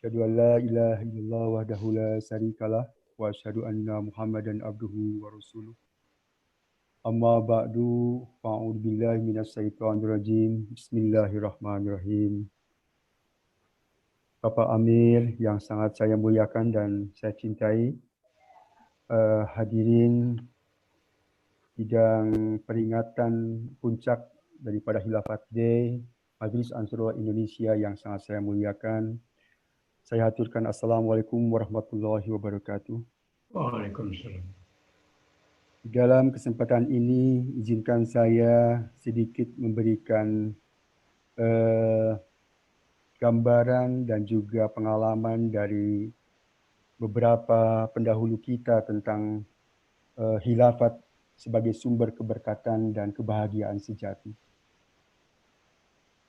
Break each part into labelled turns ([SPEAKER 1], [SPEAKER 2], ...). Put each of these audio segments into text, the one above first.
[SPEAKER 1] Asyhadu an la ilaha illallah wahdahu la syarikalah wa asyhadu anna Muhammadan abduhu wa rasuluh. Amma ba'du fa'udzu billahi minasyaitonir rajim. Bismillahirrahmanirrahim. Bapak Amir yang sangat saya muliakan dan saya cintai, hadirin sidang peringatan puncak daripada Khilafat Day Majelis Ansarullah Indonesia yang sangat saya muliakan. Saya haturkan Assalamualaikum warahmatullahi wabarakatuh.
[SPEAKER 2] Waalaikumsalam.
[SPEAKER 1] Dalam kesempatan ini, izinkan saya sedikit memberikan gambaran dan juga pengalaman dari beberapa pendahulu kita tentang khilafat sebagai sumber keberkatan dan kebahagiaan sejati.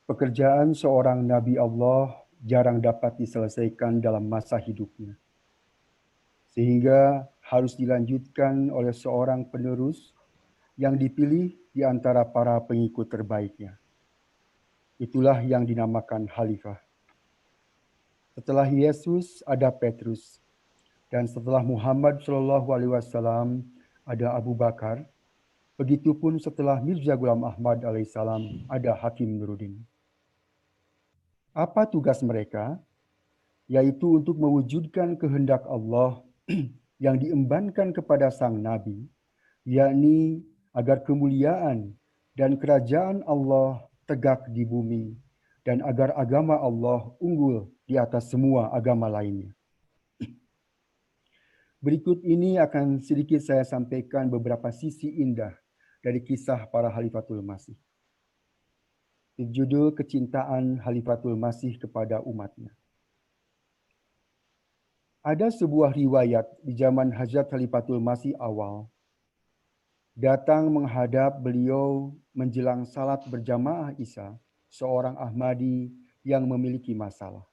[SPEAKER 1] Pekerjaan seorang Nabi Allah jarang dapat diselesaikan dalam masa hidupnya, sehingga harus dilanjutkan oleh seorang penerus yang dipilih di antara para pengikut terbaiknya. Itulah yang dinamakan khalifah. Setelah Yesus ada Petrus, dan setelah Muhammad SAW ada Abu Bakar, begitupun setelah Mirza Ghulam Ahmad alaihissalam ada Hakim Nuruddin. Apa tugas mereka? Yaitu untuk mewujudkan kehendak Allah yang diembankan kepada sang Nabi, yakni agar kemuliaan dan kerajaan Allah tegak di bumi dan agar agama Allah unggul di atas semua agama lainnya. Berikut ini akan sedikit saya sampaikan beberapa sisi indah dari kisah para Khalifatul Masih. Judul kecintaan Khalifatul Masih kepada umatnya. Ada sebuah riwayat di zaman Hazrat Khalifatul Masih awal, datang menghadap beliau menjelang salat berjamaah Isya, seorang Ahmadi yang memiliki masalah.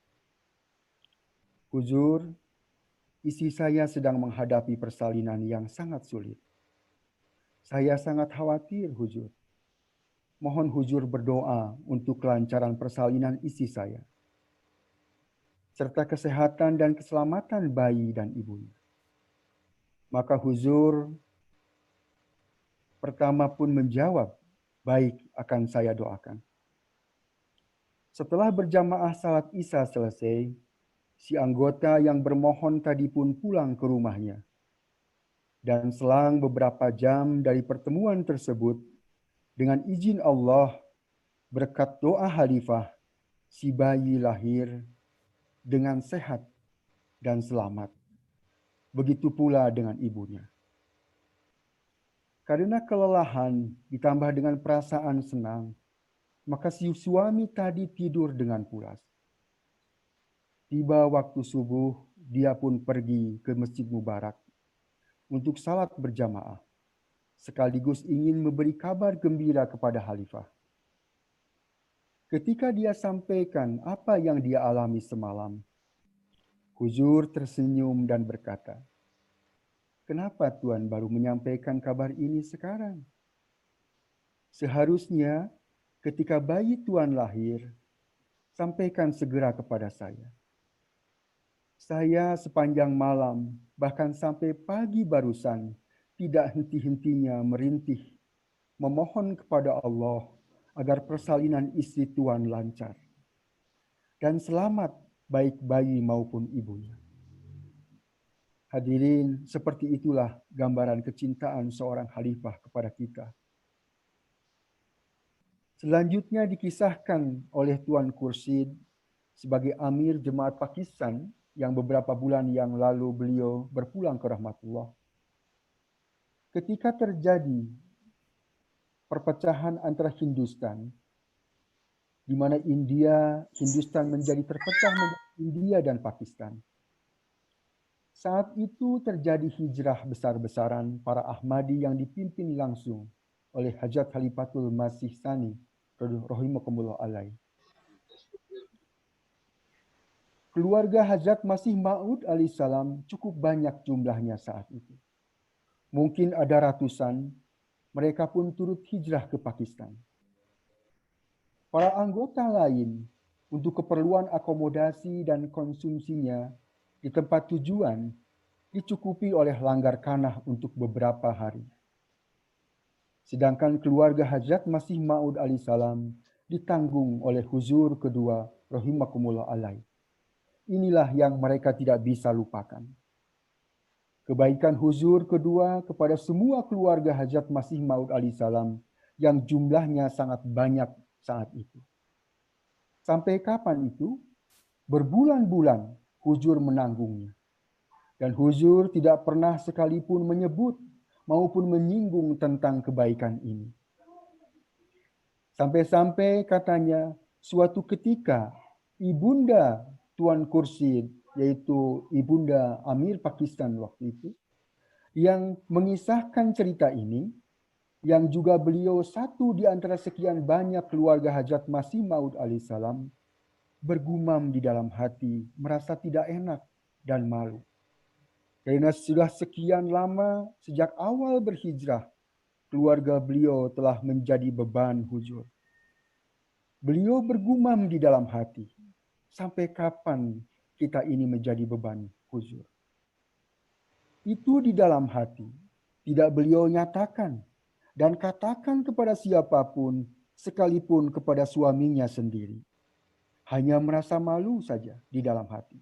[SPEAKER 1] Huzur, istri saya sedang menghadapi persalinan yang sangat sulit. Saya sangat khawatir, Huzur. Mohon Huzur berdoa untuk kelancaran persalinan istri saya, serta kesehatan dan keselamatan bayi dan ibunya. Maka Huzur pertama pun menjawab, baik, akan saya doakan. Setelah berjamaah salat Isya selesai, si anggota yang bermohon tadi pun pulang ke rumahnya. Dan selang beberapa jam dari pertemuan tersebut, dengan izin Allah, berkat doa khalifah, si bayi lahir dengan sehat dan selamat. Begitu pula dengan ibunya. Karena kelelahan ditambah dengan perasaan senang, maka si suami tadi tidur dengan pulas. Tiba waktu subuh, dia pun pergi ke Masjid Mubarak untuk salat berjamaah, sekaligus ingin memberi kabar gembira kepada khalifah. Ketika dia sampaikan apa yang dia alami semalam, Huzur tersenyum dan berkata, "Kenapa Tuan baru menyampaikan kabar ini sekarang? Seharusnya ketika bayi Tuan lahir, sampaikan segera kepada saya. Saya sepanjang malam, bahkan sampai pagi barusan, tidak henti-hentinya merintih, memohon kepada Allah agar persalinan istri Tuan lancar dan selamat baik bayi maupun ibunya." Hadirin, seperti itulah gambaran kecintaan seorang khalifah kepada kita. Selanjutnya dikisahkan oleh Tuan Khursyid sebagai Amir Jemaat Pakistan yang beberapa bulan yang lalu beliau berpulang ke rahmatullah. Ketika terjadi perpecahan antara Hindustan, di mana Hindustan menjadi terpecah menjadi India dan Pakistan. Saat itu terjadi hijrah besar-besaran para Ahmadi yang dipimpin langsung oleh Hajat Khalifatul Masih Tsani rahimakumullah alaih. Keluarga Hajat Masih Maud alaihissalam cukup banyak jumlahnya saat itu. Mungkin ada ratusan, mereka pun turut hijrah ke Pakistan. Para anggota lain untuk keperluan akomodasi dan konsumsinya di tempat tujuan dicukupi oleh langgar kanah untuk beberapa hari. Sedangkan keluarga Hajat Masih Maud alaihissalam ditanggung oleh huzur kedua rahimakumullah alaih. Inilah yang mereka tidak bisa lupakan. Kebaikan huzur kedua kepada semua keluarga Hajat Masih Maud alaihissalam yang jumlahnya sangat banyak saat itu. Sampai kapan itu? Berbulan-bulan huzur menanggungnya. Dan huzur tidak pernah sekalipun menyebut maupun menyinggung tentang kebaikan ini. Sampai-sampai katanya suatu ketika ibunda Tuan Khursyid, yaitu ibunda Amir Pakistan waktu itu, yang mengisahkan cerita ini, yang juga beliau satu di antara sekian banyak keluarga Hajat Masih Maud alaihissalam, bergumam di dalam hati, merasa tidak enak dan malu. Karena sudah sekian lama sejak awal berhijrah, keluarga beliau telah menjadi beban huzur. Beliau bergumam di dalam hati, sampai kapan kita ini menjadi beban huzur? Itu di dalam hati, tidak beliau nyatakan dan katakan kepada siapapun, sekalipun kepada suaminya sendiri. Hanya merasa malu saja di dalam hati.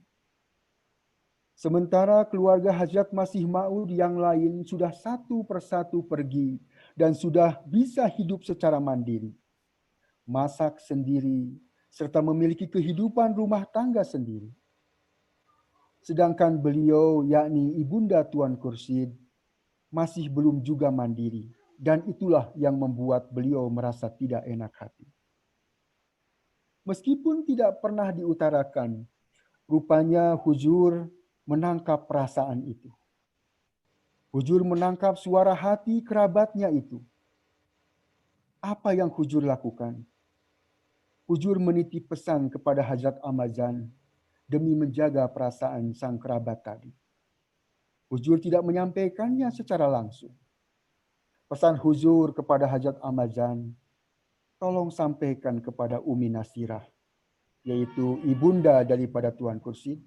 [SPEAKER 1] Sementara keluarga Hajat Masih Maud yang lain sudah satu persatu pergi dan sudah bisa hidup secara mandiri. Masak sendiri, serta memiliki kehidupan rumah tangga sendiri. Sedangkan beliau, yakni ibunda Tuan Khursyid, masih belum juga mandiri. Dan itulah yang membuat beliau merasa tidak enak hati. Meskipun tidak pernah diutarakan, rupanya huzur menangkap perasaan itu. Huzur menangkap suara hati kerabatnya itu. Apa yang huzur lakukan? Huzur menitip pesan kepada Hajat Amazan demi menjaga perasaan sang kerabat tadi. Huzur tidak menyampaikannya secara langsung. Pesan huzur kepada Hajat Amazan, tolong sampaikan kepada Umi Nasirah, yaitu ibunda daripada Tuan Khursyid.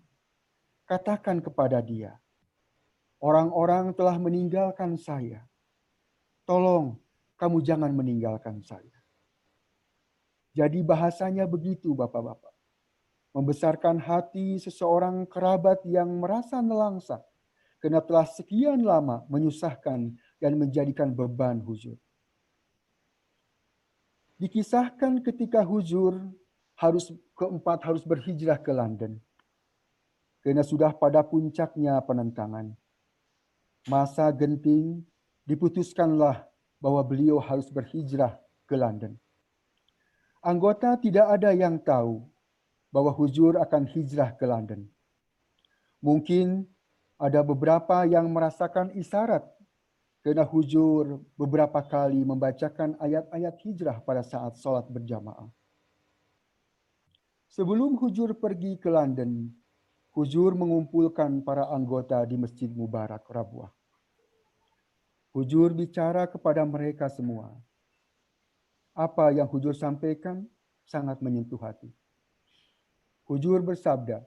[SPEAKER 1] Katakan kepada dia, orang-orang telah meninggalkan saya. Tolong kamu jangan meninggalkan saya. Jadi bahasanya begitu Bapak-Bapak. Membesarkan hati seseorang kerabat yang merasa nelangsa karena telah sekian lama menyusahkan dan menjadikan beban huzur. Dikisahkan ketika huzur harus berhijrah ke London. Karena sudah pada puncaknya penentangan. Masa genting diputuskanlah bahwa beliau harus berhijrah ke London. Anggota tidak ada yang tahu bahwa huzur akan hijrah ke London. Mungkin ada beberapa yang merasakan isyarat karena huzur beberapa kali membacakan ayat-ayat hijrah pada saat sholat berjamaah. Sebelum huzur pergi ke London, huzur mengumpulkan para anggota di Masjid Mubarak Rabuah. Huzur bicara kepada mereka semua. Apa yang huzur sampaikan sangat menyentuh hati. Huzur bersabda,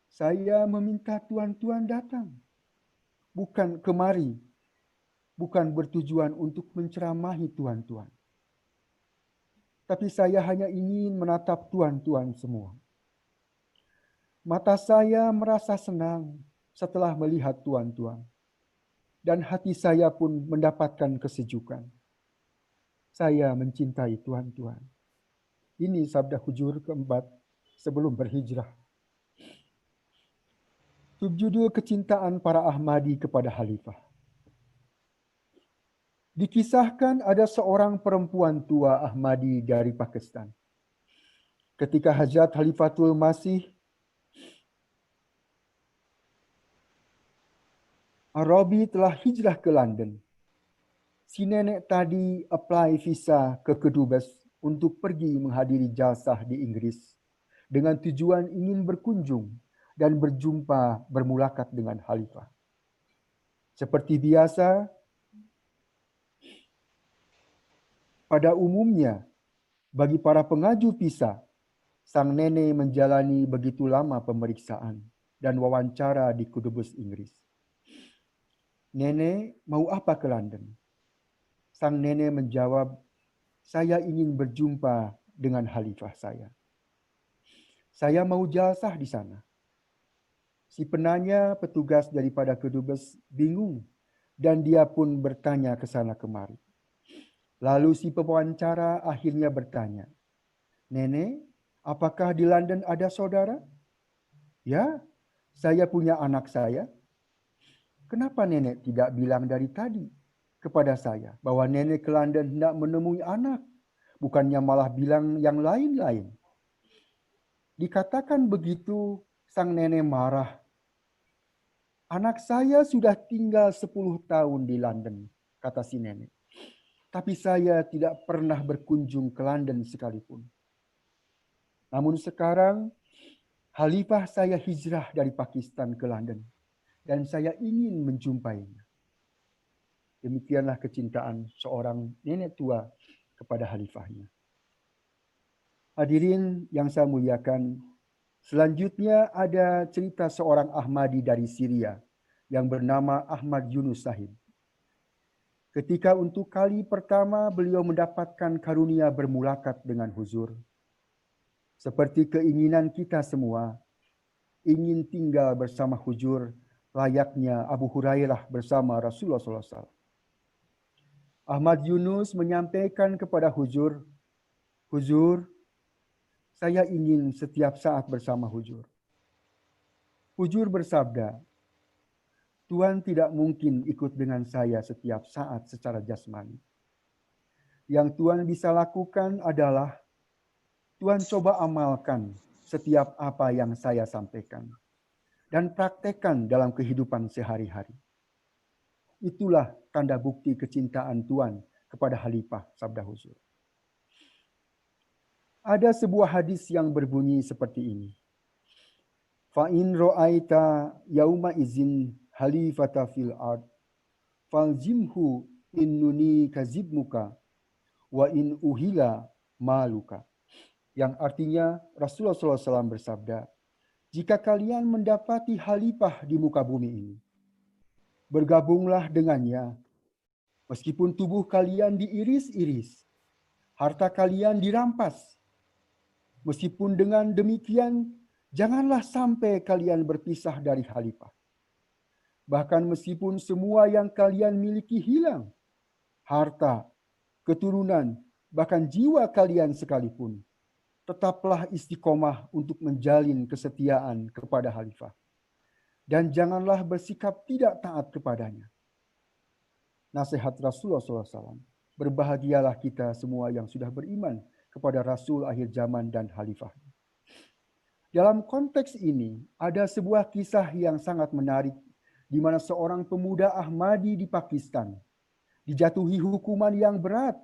[SPEAKER 1] saya meminta tuan-tuan datang. Bukan kemari. Bukan bertujuan untuk menceramahi tuan-tuan. Tapi saya hanya ingin menatap tuan-tuan semua. Mata saya merasa senang setelah melihat tuan-tuan. Dan hati saya pun mendapatkan kesejukan. Saya mencintai tuan-tuan. Ini sabda huzur keempat sebelum berhijrah. Subjudul kecintaan para Ahmadi kepada Khalifah. Dikisahkan ada seorang perempuan tua Ahmadi dari Pakistan. Ketika Hajat Khalifatul Masih Arabi telah hijrah ke London. Si nenek tadi apply visa ke Kedubes untuk pergi menghadiri jalsah di Inggris dengan tujuan ingin berkunjung dan berjumpa bermulakat dengan Khalifah. Seperti biasa, pada umumnya bagi para pengaju visa, sang nenek menjalani begitu lama pemeriksaan dan wawancara di Kudubes Inggris. Nenek, mau apa ke London? Sang nenek menjawab, saya ingin berjumpa dengan khalifah saya. Saya mau jalsah di sana. Si penanya, petugas daripada Kedubes, bingung dan dia pun bertanya ke sana kemari. Lalu si pewawancara akhirnya bertanya, Nenek, apakah di London ada saudara? Ya, saya punya anak saya. Kenapa nenek tidak bilang dari tadi kepada saya bahwa nenek ke London hendak menemui anak, bukannya malah bilang yang lain-lain? Dikatakan begitu, sang nenek marah. Anak saya sudah tinggal 10 tahun di London, kata si nenek. Tapi saya tidak pernah berkunjung ke London sekalipun. Namun sekarang, khalifah saya hijrah dari Pakistan ke London. Dan saya ingin menjumpainya. Demikianlah kecintaan seorang nenek tua kepada khalifahnya. Hadirin yang saya muliakan, selanjutnya ada cerita seorang Ahmadi dari Syria yang bernama Ahmad Yunus Sahib. Ketika untuk kali pertama beliau mendapatkan karunia bermulakat dengan huzur. Seperti keinginan kita semua, ingin tinggal bersama huzur layaknya Abu Hurairah bersama Rasulullah SAW. Ahmad Yunus menyampaikan kepada huzur, Huzur, saya ingin setiap saat bersama huzur. Huzur bersabda, Tuhan tidak mungkin ikut dengan saya setiap saat secara jasmani. Yang Tuhan bisa lakukan adalah Tuhan coba amalkan setiap apa yang saya sampaikan dan praktekkan dalam kehidupan sehari-hari. Itulah tanda bukti kecintaan Tuhan kepada khalifah, sabda huzur. Ada sebuah hadis yang berbunyi seperti ini. Fa in ra'aita yauma izin halifata fil ard faljimhu innuni kazibmuka wa in uhila maluka. Yang artinya Rasulullah SAW bersabda, jika kalian mendapati khalifah di muka bumi ini, bergabunglah dengannya, meskipun tubuh kalian diiris-iris, harta kalian dirampas. Meskipun dengan demikian, janganlah sampai kalian berpisah dari khalifah. Bahkan meskipun semua yang kalian miliki hilang, harta, keturunan, bahkan jiwa kalian sekalipun, tetaplah istiqomah untuk menjalin kesetiaan kepada khalifah. Dan janganlah bersikap tidak taat kepadanya. Nasihat Rasulullah SAW. Berbahagialah kita semua yang sudah beriman kepada Rasul akhir zaman dan khalifah. Dalam konteks ini, ada sebuah kisah yang sangat menarik di mana seorang pemuda Ahmadi di Pakistan dijatuhi hukuman yang berat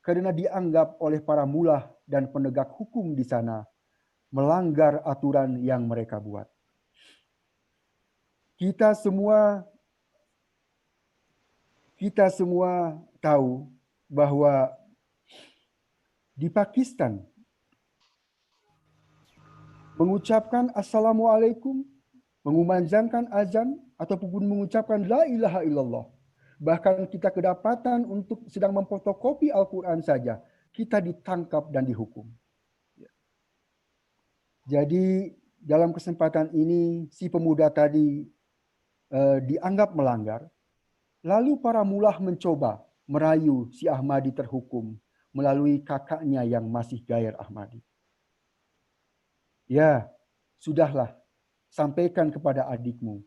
[SPEAKER 1] karena dianggap oleh para mullah dan penegak hukum di sana melanggar aturan yang mereka buat. Kita semua tahu bahwa di Pakistan mengucapkan Assalamualaikum, mengumandangkan azan, ataupun mengucapkan La ilaha illallah. Bahkan kita kedapatan untuk sedang memfotokopi Al-Quran saja, kita ditangkap dan dihukum. Jadi dalam kesempatan ini si pemuda tadi dianggap melanggar. Lalu para mullah mencoba merayu si Ahmadi terhukum melalui kakaknya yang masih gair Ahmadi. Ya, sudahlah, sampaikan kepada adikmu.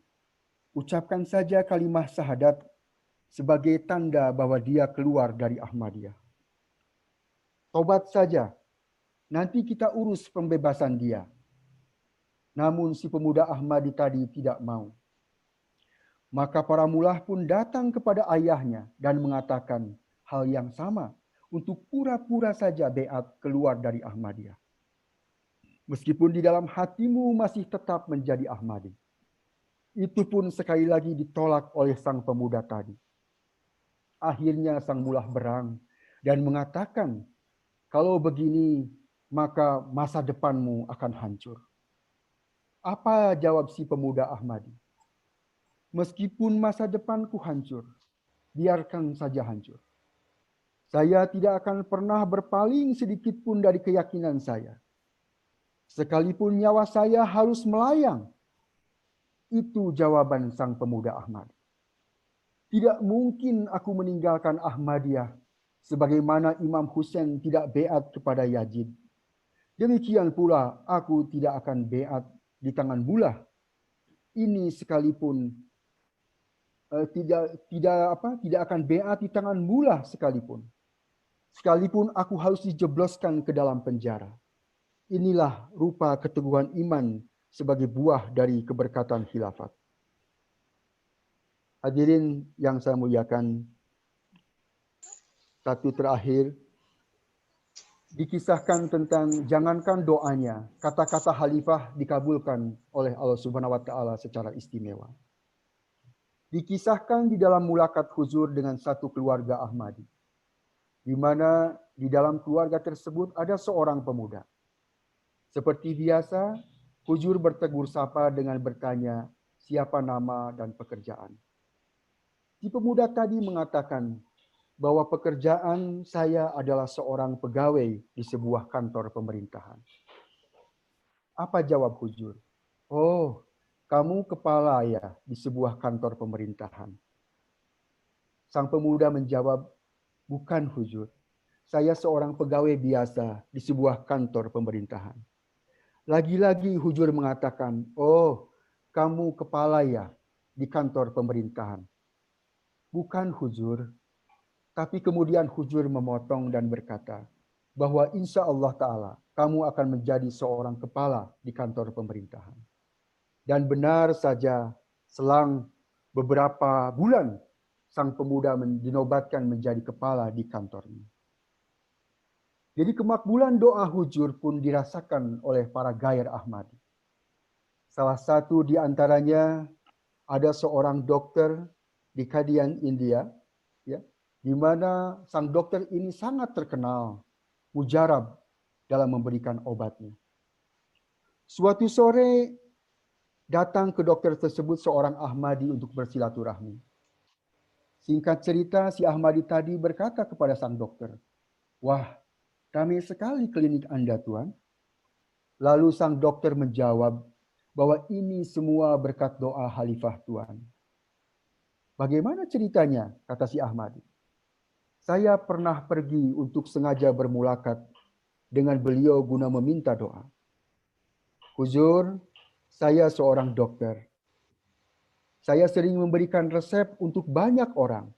[SPEAKER 1] Ucapkan saja kalimah syahadat sebagai tanda bahwa dia keluar dari Ahmadiyah. Tobat saja, nanti kita urus pembebasan dia. Namun si pemuda Ahmadi tadi tidak mau. Maka para mullah pun datang kepada ayahnya dan mengatakan hal yang sama untuk pura-pura saja beat keluar dari Ahmadiyah. Meskipun di dalam hatimu masih tetap menjadi Ahmadi. Itu pun sekali lagi ditolak oleh sang pemuda tadi. Akhirnya sang mullah berang dan mengatakan, kalau begini maka masa depanmu akan hancur. Apa jawab si pemuda Ahmadi? Meskipun masa depanku hancur, biarkan saja hancur. Saya tidak akan pernah berpaling sedikit pun dari keyakinan saya. Sekalipun nyawa saya harus melayang. Itu jawaban sang pemuda Ahmadi. Tidak mungkin aku meninggalkan Ahmadiyah sebagaimana Imam Hussein tidak beat kepada Yazid. Demikian pula aku tidak akan beat di tangan Bulah. Ini sekalipun tidak akan beat di tangan Bulah sekalipun. Sekalipun aku harus dijebloskan ke dalam penjara. Inilah rupa keteguhan iman sebagai buah dari keberkatan khilafat. Hadirin yang saya muliakan, satu terakhir, dikisahkan tentang jangankan doanya, kata-kata khalifah dikabulkan oleh Allah Subhanahu wa taala secara istimewa. Dikisahkan di dalam mulakat huzur dengan satu keluarga Ahmadi, di mana di dalam keluarga tersebut ada seorang pemuda. Seperti biasa, huzur bertegur sapa dengan bertanya siapa nama dan pekerjaan. Si pemuda tadi mengatakan bahwa pekerjaan saya adalah seorang pegawai di sebuah kantor pemerintahan. Apa jawab huzur? Oh, kamu kepala ya di sebuah kantor pemerintahan. Sang pemuda menjawab, bukan huzur. Saya seorang pegawai biasa di sebuah kantor pemerintahan. Lagi-lagi huzur mengatakan, oh, kamu kepala ya di kantor pemerintahan. Bukan huzur. Tapi kemudian huzur memotong dan berkata bahwa insya Allah Ta'ala kamu akan menjadi seorang kepala di kantor pemerintahan. Dan benar saja selang beberapa bulan sang pemuda dinobatkan menjadi kepala di kantornya. Jadi kemakbulan doa huzur pun dirasakan oleh para gair Ahmadi. Salah satu di antaranya ada seorang dokter di Kadian, India, ya, di mana sang dokter ini sangat terkenal, mujarab dalam memberikan obatnya. Suatu sore datang ke dokter tersebut seorang Ahmadi untuk bersilaturahmi. Singkat cerita, si Ahmadi tadi berkata kepada sang dokter, wah, ramai sekali klinik Anda, Tuan. Lalu sang dokter menjawab bahwa ini semua berkat doa Khalifah Tuan. Bagaimana ceritanya? Kata si Ahmadi. Saya pernah pergi untuk sengaja bermulakat dengan beliau guna meminta doa. Huzur, saya seorang dokter. Saya sering memberikan resep untuk banyak orang.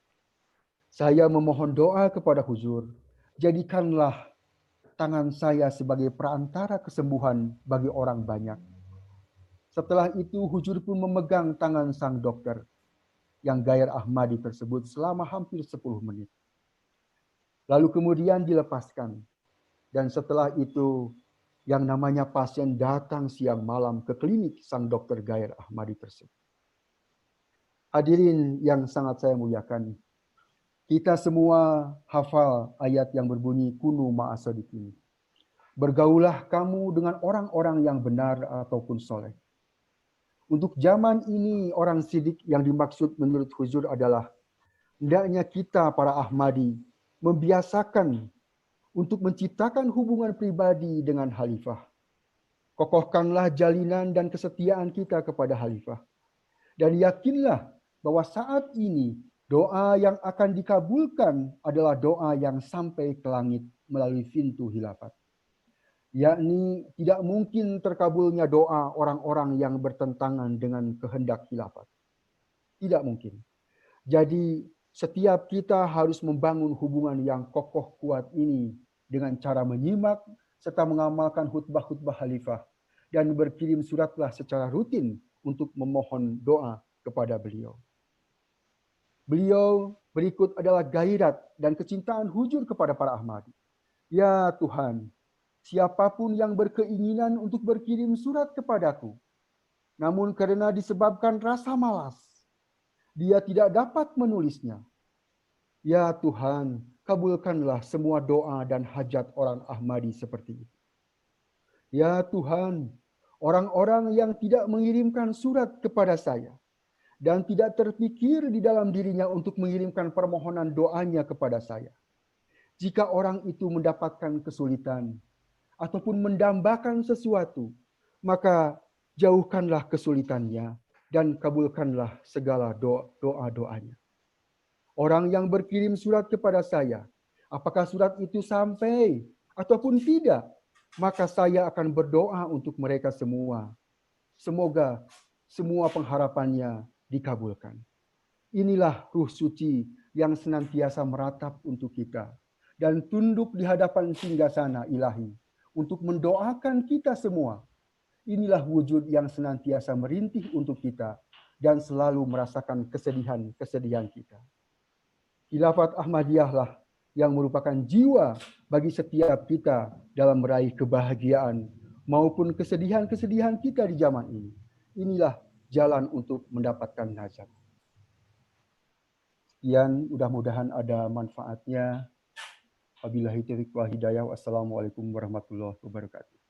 [SPEAKER 1] Saya memohon doa kepada Huzur. Jadikanlah tangan saya sebagai perantara kesembuhan bagi orang banyak. Setelah itu Huzur pun memegang tangan sang dokter yang gair Ahmadi tersebut selama hampir 10 menit. Lalu kemudian dilepaskan. Dan setelah itu yang namanya pasien datang siang malam ke klinik sang dokter gair Ahmadi tersebut. Hadirin yang sangat saya muliakan, kita semua hafal ayat yang berbunyi kunu ma'asadiqin. Bergaulah kamu dengan orang-orang yang benar ataupun soleh. Untuk zaman ini orang sidik yang dimaksud menurut Huzur adalah hendaknya kita para Ahmadi membiasakan untuk menciptakan hubungan pribadi dengan Khalifah. Kokohkanlah jalinan dan kesetiaan kita kepada Khalifah. Dan yakinlah bahwa saat ini doa yang akan dikabulkan adalah doa yang sampai ke langit melalui pintu khilafat. Yakni tidak mungkin terkabulnya doa orang-orang yang bertentangan dengan kehendak khilafat. Tidak mungkin. Jadi setiap kita harus membangun hubungan yang kokoh kuat ini dengan cara menyimak serta mengamalkan khutbah-khutbah khalifah dan berkirim suratlah secara rutin untuk memohon doa kepada beliau. Beliau berikut adalah gairat dan kecintaan Huzur kepada para Ahmadi. Ya Tuhan, siapapun yang berkeinginan untuk berkirim surat kepadaku, namun karena disebabkan rasa malas, dia tidak dapat menulisnya. Ya Tuhan, kabulkanlah semua doa dan hajat orang Ahmadi seperti itu. Ya Tuhan, orang-orang yang tidak mengirimkan surat kepada saya dan tidak terpikir di dalam dirinya untuk mengirimkan permohonan doanya kepada saya. Jika orang itu mendapatkan kesulitan ataupun mendambakan sesuatu, maka jauhkanlah kesulitannya dan kabulkanlah segala doa-doanya. Orang yang berkirim surat kepada saya, apakah surat itu sampai ataupun tidak, maka saya akan berdoa untuk mereka semua. Semoga semua pengharapannya dikabulkan. Inilah Ruh Suci yang senantiasa meratap untuk kita dan tunduk di hadapan singgasana Ilahi untuk mendoakan kita semua. Inilah wujud yang senantiasa merintih untuk kita dan selalu merasakan kesedihan-kesedihan kita. Khilafat Ahmadiyah lah yang merupakan jiwa bagi setiap kita dalam meraih kebahagiaan maupun kesedihan-kesedihan kita di zaman ini. Inilah jalan untuk mendapatkan najat. Sekian, mudah-mudahan ada manfaatnya. Wabillahi taufiq wal hidayah. Wassalamualaikum warahmatullahi wabarakatuh.